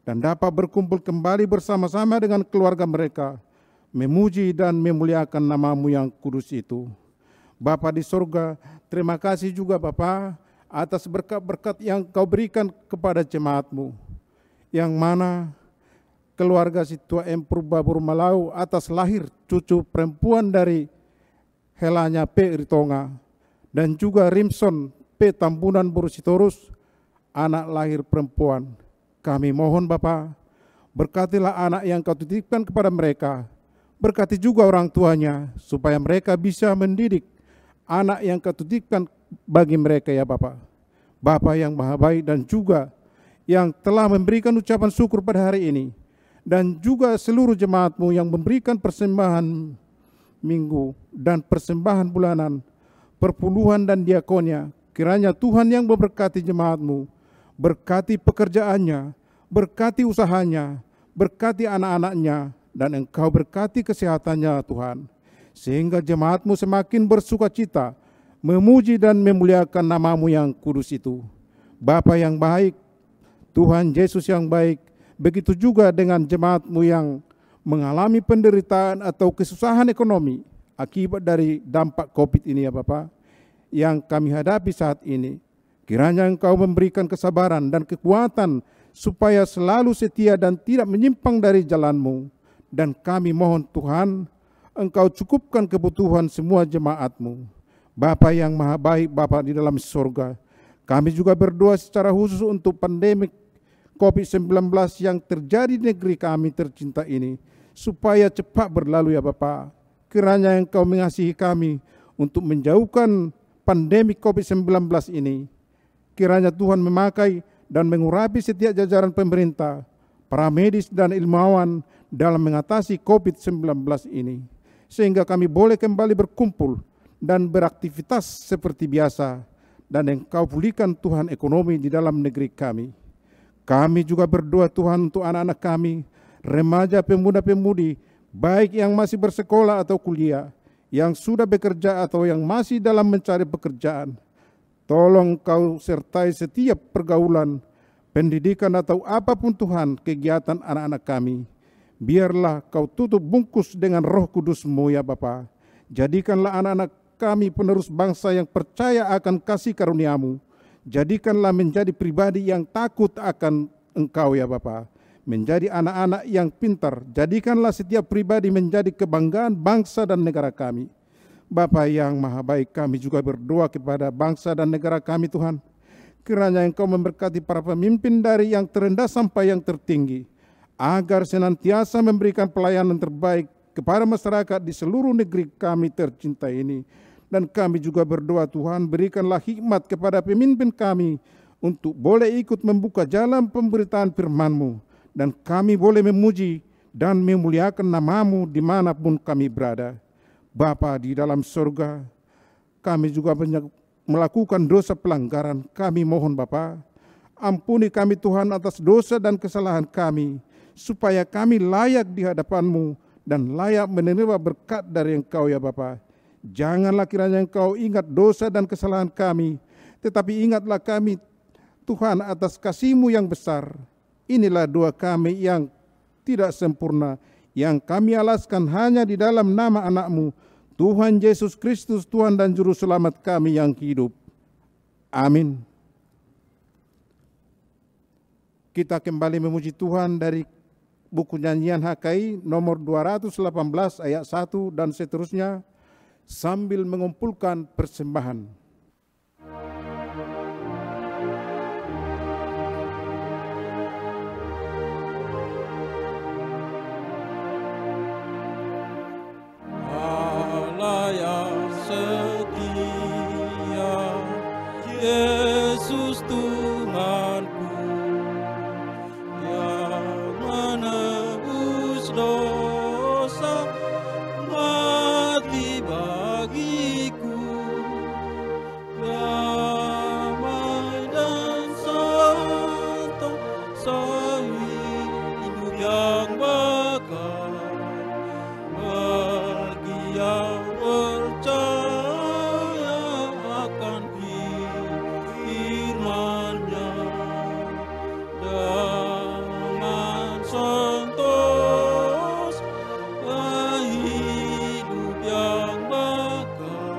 dan dapat berkumpul kembali bersama-sama dengan keluarga mereka, memuji dan memuliakan nama-Mu yang kudus itu. Bapa di surga, terima kasih juga Bapa atas berkat-berkat yang Kau berikan kepada jemaat-Mu, yang mana keluarga Situa Empurba Burmalau atas lahir cucu perempuan dari Helanya P. Ritonga, dan juga Rimson P. Tambunan Burusitorus, anak lahir perempuan. Kami mohon Bapa, berkatilah anak yang Kau titipkan kepada mereka, berkati juga orang tuanya, supaya mereka bisa mendidik anak yang Kau titipkan bagi mereka ya Bapa. Bapa yang maha baik dan juga yang telah memberikan ucapan syukur pada hari ini, dan juga seluruh jemaat-Mu yang memberikan persembahan minggu dan persembahan bulanan, perpuluhan dan diakonnya. Kiranya Tuhan yang memberkati jemaat-Mu, berkati pekerjaannya, berkati usahanya, berkati anak-anaknya, dan Engkau berkati kesehatannya Tuhan. Sehingga jemaat-Mu semakin bersuka cita, memuji dan memuliakan nama-Mu yang kudus itu. Bapa yang baik, Tuhan Yesus yang baik, begitu juga dengan jemaat-Mu yang mengalami penderitaan atau kesusahan ekonomi akibat dari dampak COVID ini ya Bapa, yang kami hadapi saat ini. Kiranya Engkau memberikan kesabaran dan kekuatan supaya selalu setia dan tidak menyimpang dari jalan-Mu. Dan kami mohon Tuhan, Engkau cukupkan kebutuhan semua jemaat-Mu. Bapa yang maha baik, Bapa di dalam surga, kami juga berdoa secara khusus untuk pandemi COVID-19 yang terjadi di negeri kami tercinta ini, supaya cepat berlalu ya Bapa. Kiranya Engkau mengasihi kami untuk menjauhkan pandemi COVID-19 ini. Kiranya Tuhan memakai dan mengurapi setiap jajaran pemerintah, para medis dan ilmuwan dalam mengatasi COVID-19 ini. Sehingga kami boleh kembali berkumpul dan beraktivitas seperti biasa. Dan Engkau pulihkan Tuhan ekonomi di dalam negeri kami. Kami juga berdoa Tuhan untuk anak-anak kami, remaja, pemuda-pemudi, baik yang masih bersekolah atau kuliah, yang sudah bekerja atau yang masih dalam mencari pekerjaan. Tolong Kau sertai setiap pergaulan, pendidikan atau apapun Tuhan kegiatan anak-anak kami. Biarlah Kau tutup bungkus dengan Roh Kudus-Mu ya Bapa. Jadikanlah anak-anak kami penerus bangsa yang percaya akan kasih karunia-Mu. Jadikanlah menjadi pribadi yang takut akan Engkau ya Bapa. Menjadi anak-anak yang pintar. Jadikanlah setiap pribadi menjadi kebanggaan bangsa dan negara kami. Bapa yang maha baik, kami juga berdoa kepada bangsa dan negara kami Tuhan. Kiranya Engkau memberkati para pemimpin dari yang terendah sampai yang tertinggi, agar senantiasa memberikan pelayanan terbaik kepada masyarakat di seluruh negeri kami tercinta ini. Dan kami juga berdoa Tuhan, berikanlah hikmat kepada pemimpin kami untuk boleh ikut membuka jalan pemberitaan firman-Mu. Dan kami boleh memuji dan memuliakan nama-Mu dimanapun kami berada. Bapa di dalam surga, kami juga banyak melakukan dosa pelanggaran. Kami mohon Bapa, ampuni kami Tuhan atas dosa dan kesalahan kami, supaya kami layak di hadapan-Mu dan layak menerima berkat dari Engkau ya Bapa. Janganlah kiranya Engkau ingat dosa dan kesalahan kami, tetapi ingatlah kami Tuhan atas kasih-Mu yang besar. Inilah doa kami yang tidak sempurna, yang kami alaskan hanya di dalam nama anak-Mu, Tuhan Yesus Kristus, Tuhan dan Juru Selamat kami yang hidup. Amin. Kita kembali memuji Tuhan dari buku nyanyian HKI nomor 218 ayat 1 dan seterusnya, sambil mengumpulkan persembahan. Yesus Tuhanku yang menebus dosa, mati bagiku, damai dan sentosa hidup yang bakal bagi yang percaya akan firman-Nya. Dengan sentosa hidup yang bakal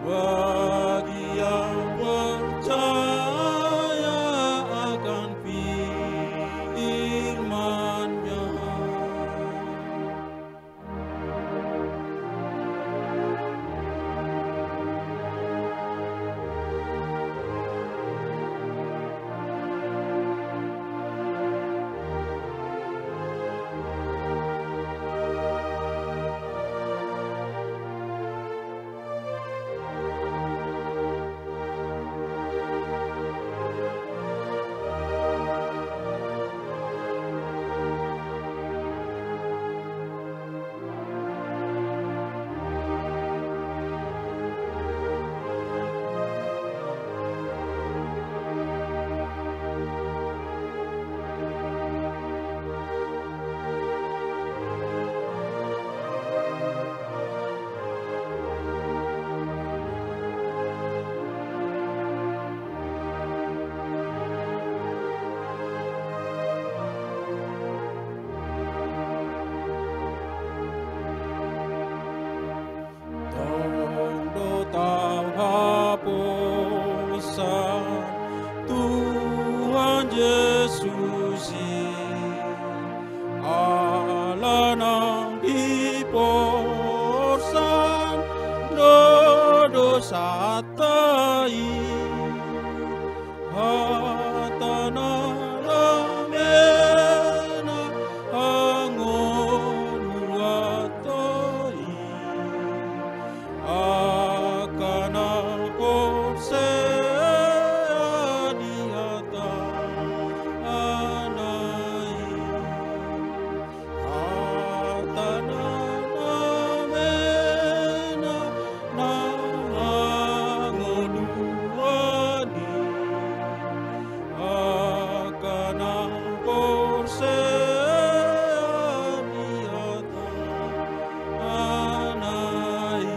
bagi yang percaya akan firman-Nya. tatai hatana ramena angonuatai akana kosea diata anai hatana ramena na angonuani akana kosea diata anai.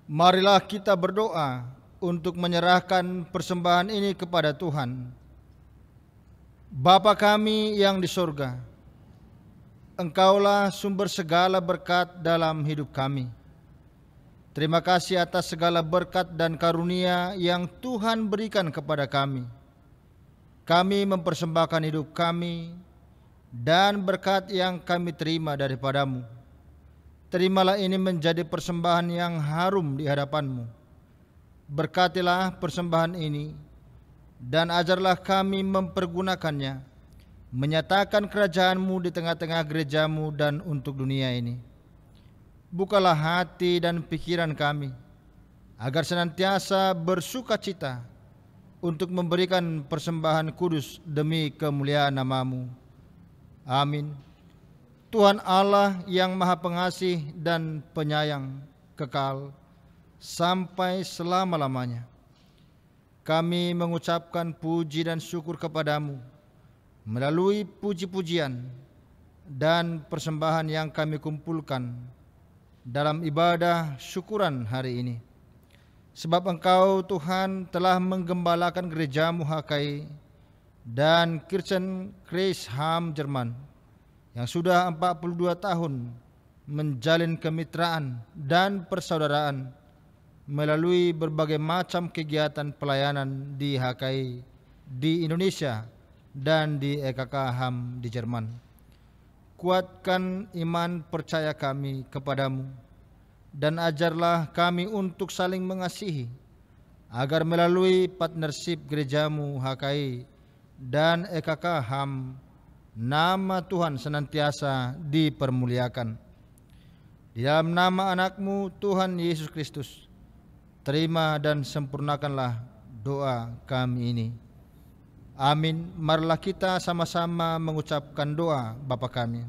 Marilah kita berdoa untuk menyerahkan persembahan ini kepada Tuhan. Bapa kami yang di surga, Engkaulah sumber segala berkat dalam hidup kami. Terima kasih atas segala berkat dan karunia yang Tuhan berikan kepada kami. Kami mempersembahkan hidup kami dan berkat yang kami terima daripadamu. Terimalah ini menjadi persembahan yang harum di hadapan-Mu. Berkatilah persembahan ini dan ajarlah kami mempergunakannya, menyatakan kerajaan-Mu di tengah-tengah gereja-Mu dan untuk dunia ini. Bukalah hati dan pikiran kami, agar senantiasa bersukacita untuk memberikan persembahan kudus demi kemuliaan nama-Mu. Amin. Tuhan Allah yang Maha Pengasih dan Penyayang kekal sampai selama-lamanya, kami mengucapkan puji dan syukur kepadamu melalui puji-pujian dan persembahan yang kami kumpulkan dalam ibadah syukuran hari ini. Sebab Engkau Tuhan telah menggembalakan gereja-Mu HKI dan Kirchenkreisham Jerman yang sudah 42 tahun menjalin kemitraan dan persaudaraan melalui berbagai macam kegiatan pelayanan di HKI di Indonesia dan di EKK HAM di Jerman. Kuatkan iman percaya kami kepadamu dan ajarlah kami untuk saling mengasihi, agar melalui partnership gerejamu HKI dan EKK HAM, nama Tuhan senantiasa dipermuliakan. Di dalam nama anakmu Tuhan Yesus Kristus, terima dan sempurnakanlah doa kami ini. Amin. Marilah kita sama-sama mengucapkan doa Bapa kami.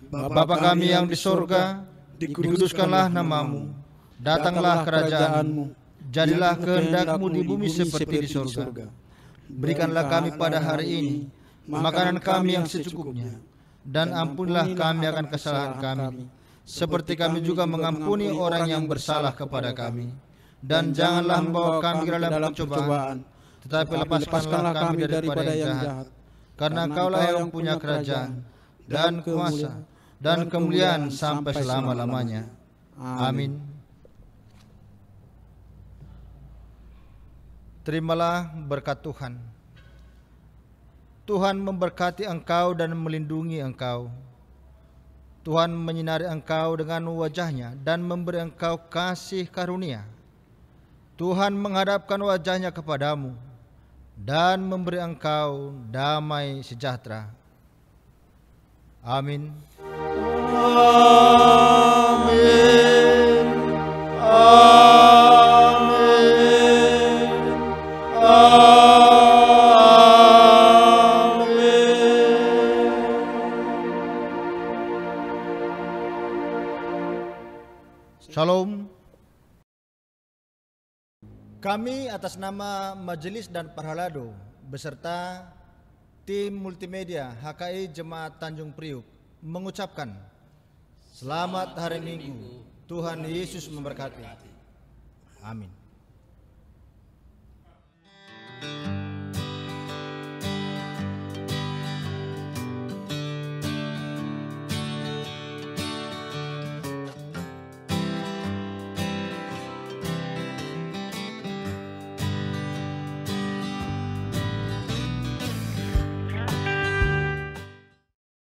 Bapa kami yang di sorga, dikuduskanlah namamu, datanglah kerajaanmu, jadilah kehendak-Mu di bumi seperti di sorga. Berikanlah kami pada hari ini makanan kami yang secukupnya, dan ampunilah kami akan kesalahan kami, seperti kami juga mengampuni orang yang bersalah kepada kami. Dan janganlah membawa kami ke dalam pencobaan, tetapi lepaskanlah kami daripada yang jahat. Karena Engkaulah yang punya kerajaan, dan kuasa, dan kemuliaan sampai selama-lamanya. Amin. Terimalah berkat Tuhan. Tuhan memberkati engkau dan melindungi engkau. Tuhan menyinari engkau dengan wajah-Nya dan memberi engkau kasih karunia. Tuhan menghadapkan wajah-Nya kepadamu dan memberi engkau damai sejahtera. Amin. Amin. Amin. Amin. Shalom. Kami atas nama Majelis dan Parhalado beserta tim multimedia HKI Jemaat Tanjung Priuk mengucapkan Selamat Hari Minggu. Tuhan Yesus memberkati. Amin.